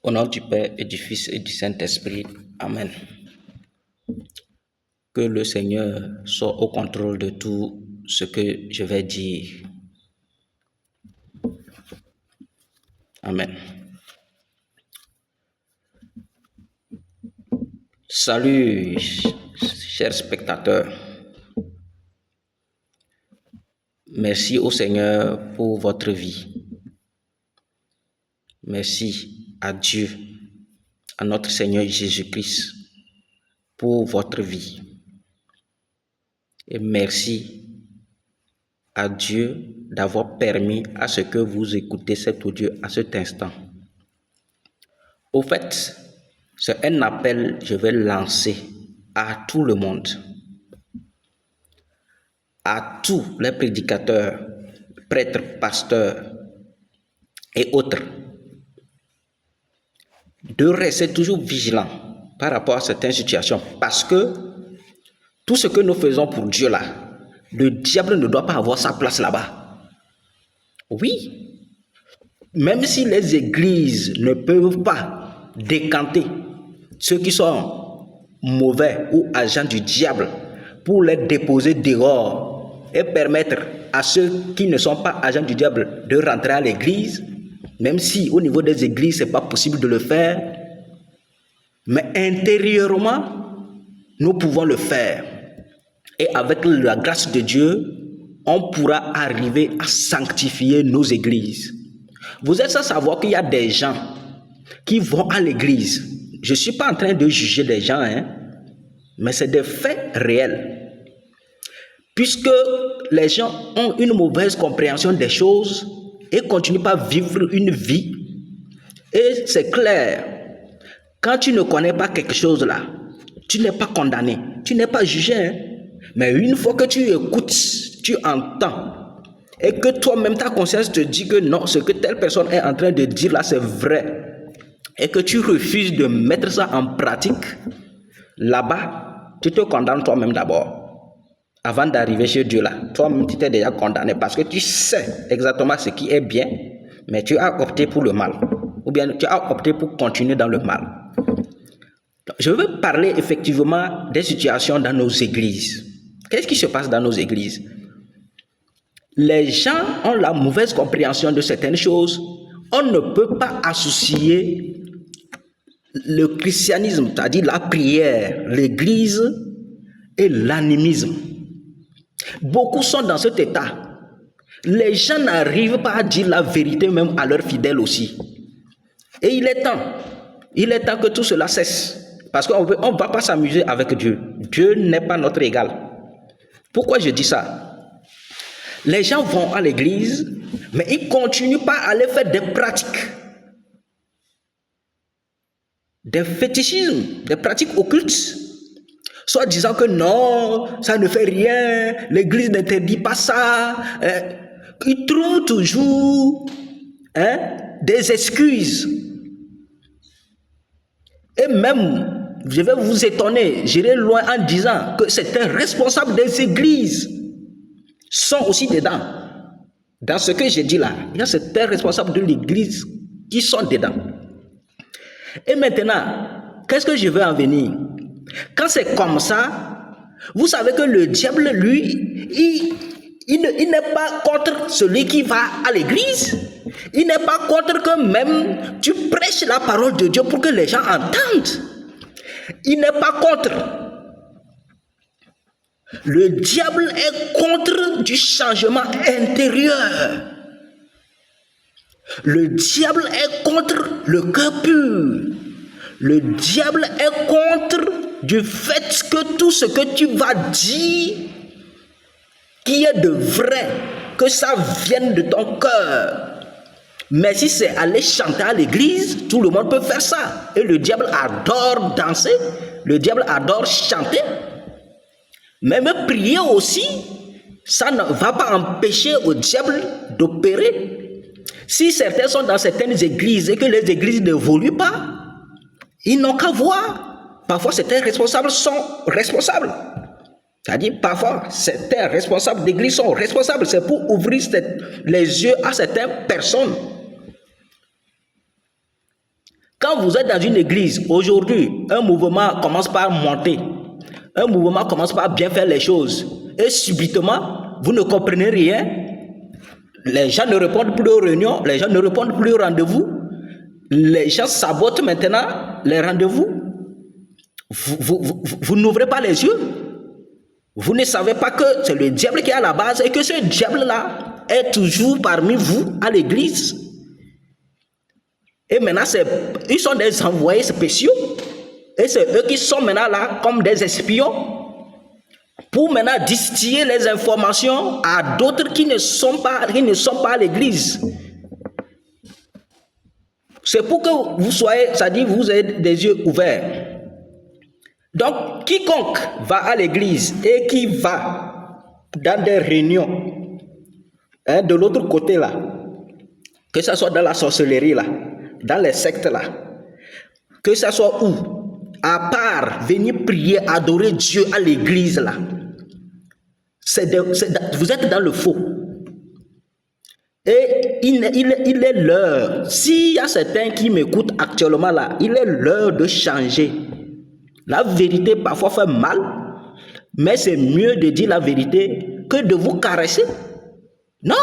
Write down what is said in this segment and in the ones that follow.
Au nom du Père et du Fils et du Saint-Esprit. Amen. Que le Seigneur soit au contrôle de tout ce que je vais dire. Amen. Salut, chers spectateurs. Merci au Seigneur pour votre vie. Merci à Dieu, à notre Seigneur Jésus-Christ, pour votre vie. Et merci à Dieu d'avoir permis à ce que vous écoutez cet audio à cet instant. Au fait, c'est un appel que je vais lancer à tout le monde, à tous les prédicateurs, prêtres, pasteurs et autres, de rester toujours vigilants par rapport à certaines situations, parce que tout ce que nous faisons pour Dieu là, le diable ne doit pas avoir sa place là-bas. Oui, même si les églises ne peuvent pas décanter ceux qui sont mauvais ou agents du diable pour les déposer dehors et permettre à ceux qui ne sont pas agents du diable de rentrer à l'église, même si au niveau des églises ce n'est pas possible de le faire, mais intérieurement nous pouvons le faire. Et avec la grâce de Dieu, on pourra arriver à sanctifier nos églises. Vous êtes sans savoir qu'il y a des gens qui vont à l'église. Je ne suis pas en train de juger des gens, mais c'est des faits réels. Puisque les gens ont une mauvaise compréhension des choses et continuent pas à vivre une vie. Et c'est clair, quand tu ne connais pas quelque chose là, tu n'es pas condamné, tu n'es pas jugé. Mais une fois que tu écoutes, tu entends, et que toi-même ta conscience te dit que non, ce que telle personne est en train de dire là, c'est vrai, et que tu refuses de mettre ça en pratique, là-bas, tu te condamnes toi-même d'abord. Avant d'arriver chez Dieu là, toi-même tu t'es déjà condamné parce que tu sais exactement ce qui est bien, mais tu as opté pour le mal, ou bien tu as opté pour continuer dans le mal. Je veux parler effectivement des situations dans nos églises. Qu'est-ce qui se passe dans nos églises? Les gens ont la mauvaise compréhension de certaines choses. On ne peut pas associer le christianisme, c'est-à-dire la prière, l'église et l'animisme. Beaucoup sont dans cet état. Les gens n'arrivent pas à dire la vérité même à leurs fidèles aussi. Et il est temps que tout cela cesse. Parce qu'on ne va pas s'amuser avec Dieu. Dieu n'est pas notre égal. Pourquoi je dis ça? Les gens vont à l'église, mais ils ne continuent pas à aller faire des pratiques. Des fétichismes, des pratiques occultes. Soit disant que non, ça ne fait rien, l'église n'interdit pas ça. Ils trouvent toujours des excuses. Et même, je vais vous étonner, j'irai loin en disant que certains responsables des églises sont aussi dedans. Dans ce que j'ai dit là, il y a certains responsables de l'église qui sont dedans. Et maintenant, qu'est-ce que je veux en venir? Quand c'est comme ça, vous savez que le diable, lui, il n'est pas contre celui qui va à l'église. Il n'est pas contre que même tu prêches la parole de Dieu pour que les gens entendent. Il n'est pas contre. Le diable est contre du changement intérieur. Le diable est contre le cœur pur. Le diable est contre du fait que tout ce que tu vas dire, qui est de vrai, que ça vienne de ton cœur. Mais si c'est aller chanter à l'église, tout le monde peut faire ça. Et le diable adore danser, le diable adore chanter. Même prier aussi, ça ne va pas empêcher au diable d'opérer. Si certains sont dans certaines églises et que les églises n'évoluent pas, ils n'ont qu'à voir. Parfois, certains responsables sont responsables. C'est-à-dire, parfois, certains responsables d'église sont responsables. C'est pour ouvrir les yeux à certaines personnes. Quand vous êtes dans une église, aujourd'hui, un mouvement commence par monter. Un mouvement commence par bien faire les choses. Et subitement, vous ne comprenez rien. Les gens ne répondent plus aux réunions, les gens ne répondent plus aux rendez-vous. Les gens sabotent maintenant les rendez-vous. Vous n'ouvrez pas les yeux. Vous ne savez pas que c'est le diable qui est à la base et que ce diable-là est toujours parmi vous à l'église. Et maintenant, ils sont des envoyés spéciaux. Et c'est eux qui sont maintenant là comme des espions pour maintenant distiller les informations à d'autres qui ne sont pas à l'église. C'est pour que vous soyez, c'est-à-dire vous ayez des yeux ouverts. Donc, quiconque va à l'église et qui va dans des réunions, de l'autre côté là, que ce soit dans la sorcellerie là, dans les sectes là, que ce soit où, à part venir prier, adorer Dieu à l'église là, vous êtes dans le faux. Et il est l'heure, s'il y a certains qui m'écoutent actuellement là, il est l'heure de changer. La vérité parfois fait mal, mais c'est mieux de dire la vérité que de vous caresser. Non,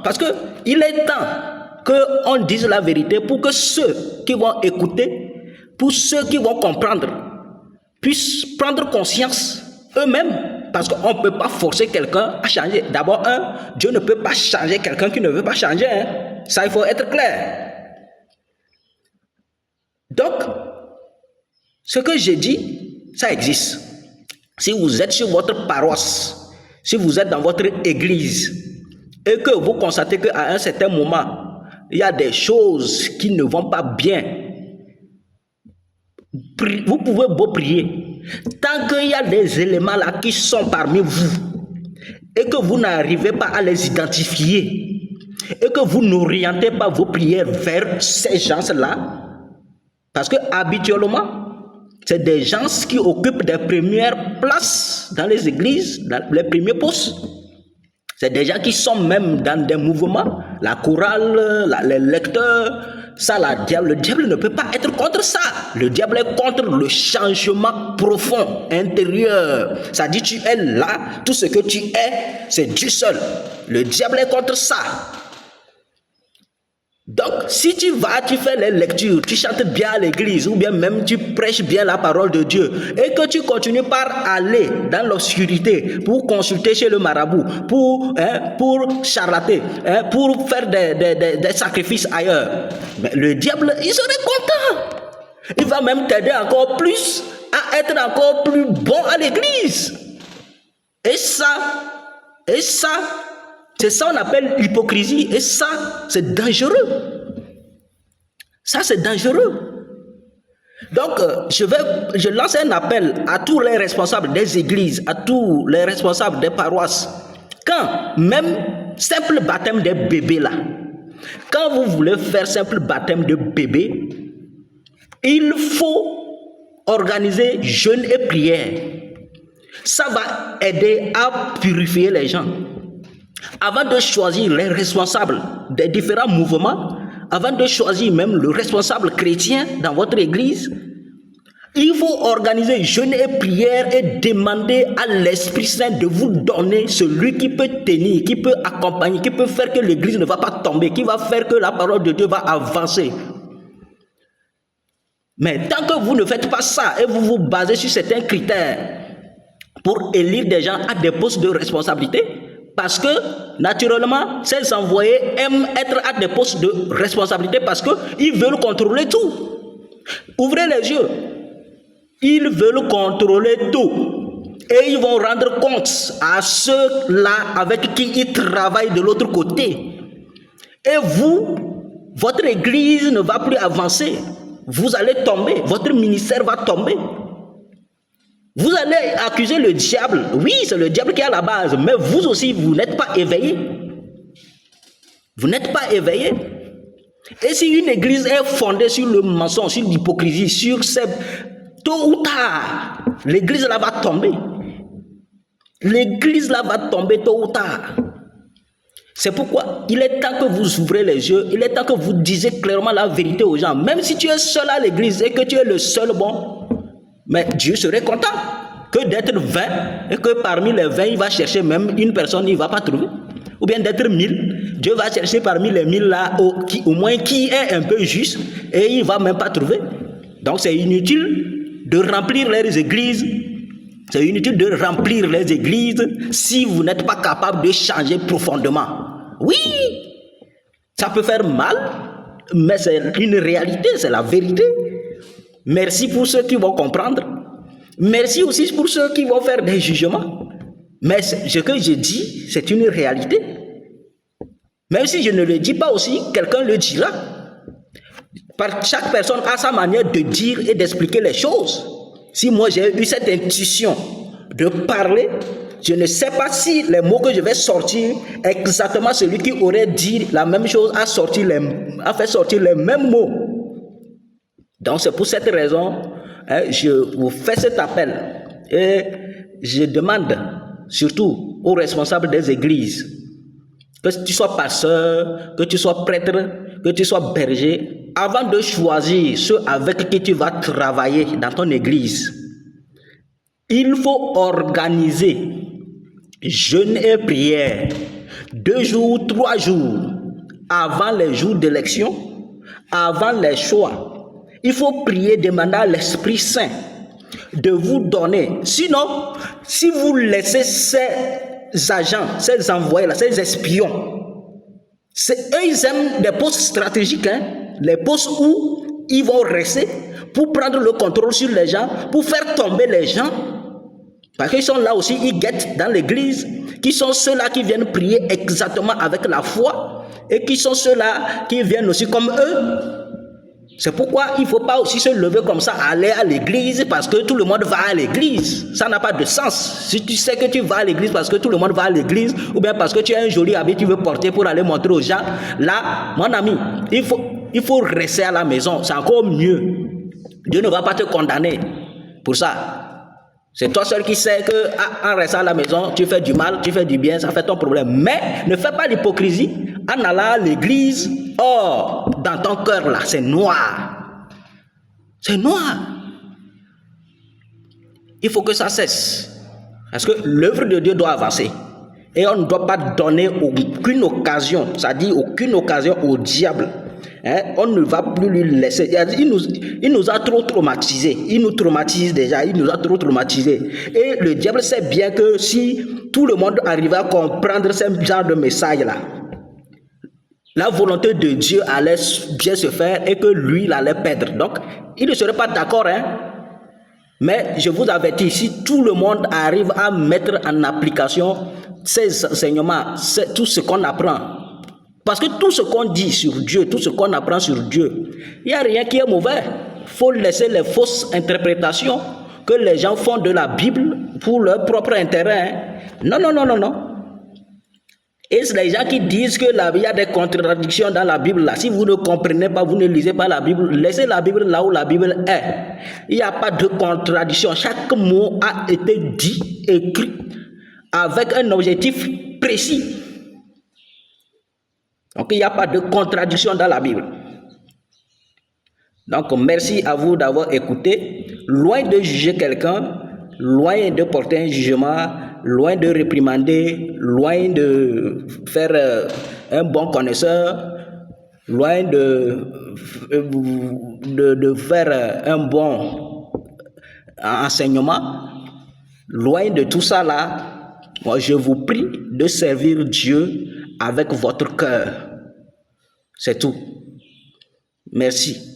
parce que il est temps qu'on dise la vérité pour que ceux qui vont écouter, pour ceux qui vont comprendre, puissent prendre conscience eux-mêmes. Parce qu'on ne peut pas forcer quelqu'un à changer. D'abord, Dieu ne peut pas changer quelqu'un qui ne veut pas changer. Ça, il faut être clair. Donc, ce que j'ai dit, ça existe. Si vous êtes sur votre paroisse, si vous êtes dans votre église, et que vous constatez qu'à un certain moment, il y a des choses qui ne vont pas bien, vous pouvez beau prier. Tant qu'il y a des éléments là qui sont parmi vous, et que vous n'arrivez pas à les identifier, et que vous n'orientez pas vos prières vers ces gens-là, parce que habituellement, c'est des gens qui occupent des premières places dans les églises, dans les premiers postes. C'est des gens qui sont même dans des mouvements, la chorale, les lecteurs. Ça, le diable ne peut pas être contre ça. Le diable est contre le changement profond, intérieur. Ça dit, tu es là, tout ce que tu es, c'est Dieu seul. Le diable est contre ça. Donc, si tu vas, tu fais les lectures, tu chantes bien à l'église, ou bien même tu prêches bien la parole de Dieu, et que tu continues par aller dans l'obscurité pour consulter chez le marabout, pour charlater, pour faire des sacrifices ailleurs, mais le diable, il serait content. Il va même t'aider encore plus à être encore plus bon à l'église. Et ça, c'est ça qu'on appelle l'hypocrisie. Et ça, c'est dangereux. Ça, c'est dangereux. Donc, je lance un appel à tous les responsables des églises, à tous les responsables des paroisses. Quand même simple baptême des bébés là, quand vous voulez faire simple baptême de bébé, il faut organiser jeûne et prière. Ça va aider à purifier les gens. Avant de choisir les responsables des différents mouvements, avant de choisir même le responsable chrétien dans votre église, il faut organiser jeûne et prière et demander à l'Esprit Saint de vous donner celui qui peut tenir, qui peut accompagner, qui peut faire que l'église ne va pas tomber, qui va faire que la parole de Dieu va avancer. Mais tant que vous ne faites pas ça et vous vous basez sur certains critères pour élire des gens à des postes de responsabilité, parce que naturellement, ces envoyés aiment être à des postes de responsabilité parce qu'ils veulent contrôler tout. Ouvrez les yeux. Ils veulent contrôler tout. Et ils vont rendre compte à ceux-là avec qui ils travaillent de l'autre côté. Et vous, votre église ne va plus avancer. Vous allez tomber. Votre ministère va tomber. Vous allez accuser le diable. Oui, c'est le diable qui est à la base. Mais vous aussi, vous n'êtes pas éveillé. Vous n'êtes pas éveillé. Et si une église est fondée sur le mensonge, sur l'hypocrisie, sur ces... Tôt ou tard, l'église là va tomber. L'église là va tomber tôt ou tard. C'est pourquoi il est temps que vous ouvrez les yeux, il est temps que vous disiez clairement la vérité aux gens. Même si tu es seul à l'église et que tu es le seul bon, mais Dieu serait content que d'être 20 et que parmi les 20, il va chercher même une personne, il ne va pas trouver. Ou bien d'être 1000, Dieu va chercher parmi les 1000 là, au moins qui est un peu juste et il ne va même pas trouver. Donc c'est inutile de remplir les églises. C'est inutile de remplir les églises si vous n'êtes pas capable de changer profondément. Oui, ça peut faire mal, mais c'est une réalité, c'est la vérité. Merci pour ceux qui vont comprendre. Merci aussi pour ceux qui vont faire des jugements. Mais ce que je dis, c'est une réalité. Même si je ne le dis pas aussi, quelqu'un le dira. Chaque personne a sa manière de dire et d'expliquer les choses. Si moi j'ai eu cette intuition de parler, je ne sais pas si les mots que je vais sortir, exactement celui qui aurait dit la même chose a fait sortir les mêmes mots. Donc c'est pour cette raison, je vous fais cet appel et je demande surtout aux responsables des églises, que tu sois pasteur, que tu sois prêtre, que tu sois berger, avant de choisir ceux avec qui tu vas travailler dans ton église, il faut organiser jeûne et prière 2 jours, 3 jours avant les jours d'élection, avant les choix. Il faut prier, demander à l'Esprit Saint de vous donner. Sinon, si vous laissez ces agents, ces envoyés-là, ces espions, eux, ils aiment des postes stratégiques, les postes où ils vont rester pour prendre le contrôle sur les gens, pour faire tomber les gens. Parce qu'ils sont là aussi, ils guettent dans l'église, qui sont ceux-là qui viennent prier exactement avec la foi, et qui sont ceux-là qui viennent aussi comme eux. C'est pourquoi il ne faut pas aussi se lever comme ça, aller à l'église parce que tout le monde va à l'église. Ça n'a pas de sens. Si tu sais que tu vas à l'église parce que tout le monde va à l'église, ou bien parce que tu as un joli habit que tu veux porter pour aller montrer aux gens, là, mon ami, il faut rester à la maison. C'est encore mieux. Dieu ne va pas te condamner pour ça. C'est toi seul qui sais qu'en restant à la maison, tu fais du mal, tu fais du bien, ça fait ton problème. Mais ne fais pas l'hypocrisie en allant à l'église. Oh, dans ton cœur là, c'est noir. C'est noir. Il faut que ça cesse. Parce que l'œuvre de Dieu doit avancer. Et on ne doit pas donner aucune occasion, c'est-à-dire aucune occasion au diable. On ne va plus lui laisser. Il nous a trop traumatisés. Il nous traumatise déjà. Il nous a trop traumatisés. Et le diable sait bien que si tout le monde arrivait à comprendre ce genre de message-là, la volonté de Dieu allait bien se faire et que lui, il allait perdre. Donc, il ne serait pas d'accord. Mais je vous avertis, si tout le monde arrive à mettre en application ces enseignements, tout ce qu'on apprend, parce que tout ce qu'on dit sur Dieu, tout ce qu'on apprend sur Dieu, il n'y a rien qui est mauvais. Il faut laisser les fausses interprétations que les gens font de la Bible pour leur propre intérêt. Non, non, non, non, non. Et c'est les gens qui disent qu'il y a des contradictions dans la Bible là. Si vous ne comprenez pas, vous ne lisez pas la Bible, laissez la Bible là où la Bible est. Il n'y a pas de contradiction. Chaque mot a été dit, écrit, avec un objectif précis. Donc il n'y a pas de contradiction dans la Bible. Donc merci à vous d'avoir écouté. Loin de juger quelqu'un, loin de porter un jugement, loin de réprimander, loin de faire un bon connaisseur, loin de faire un bon enseignement, loin de tout ça là, moi je vous prie de servir Dieu avec votre cœur. C'est tout. Merci.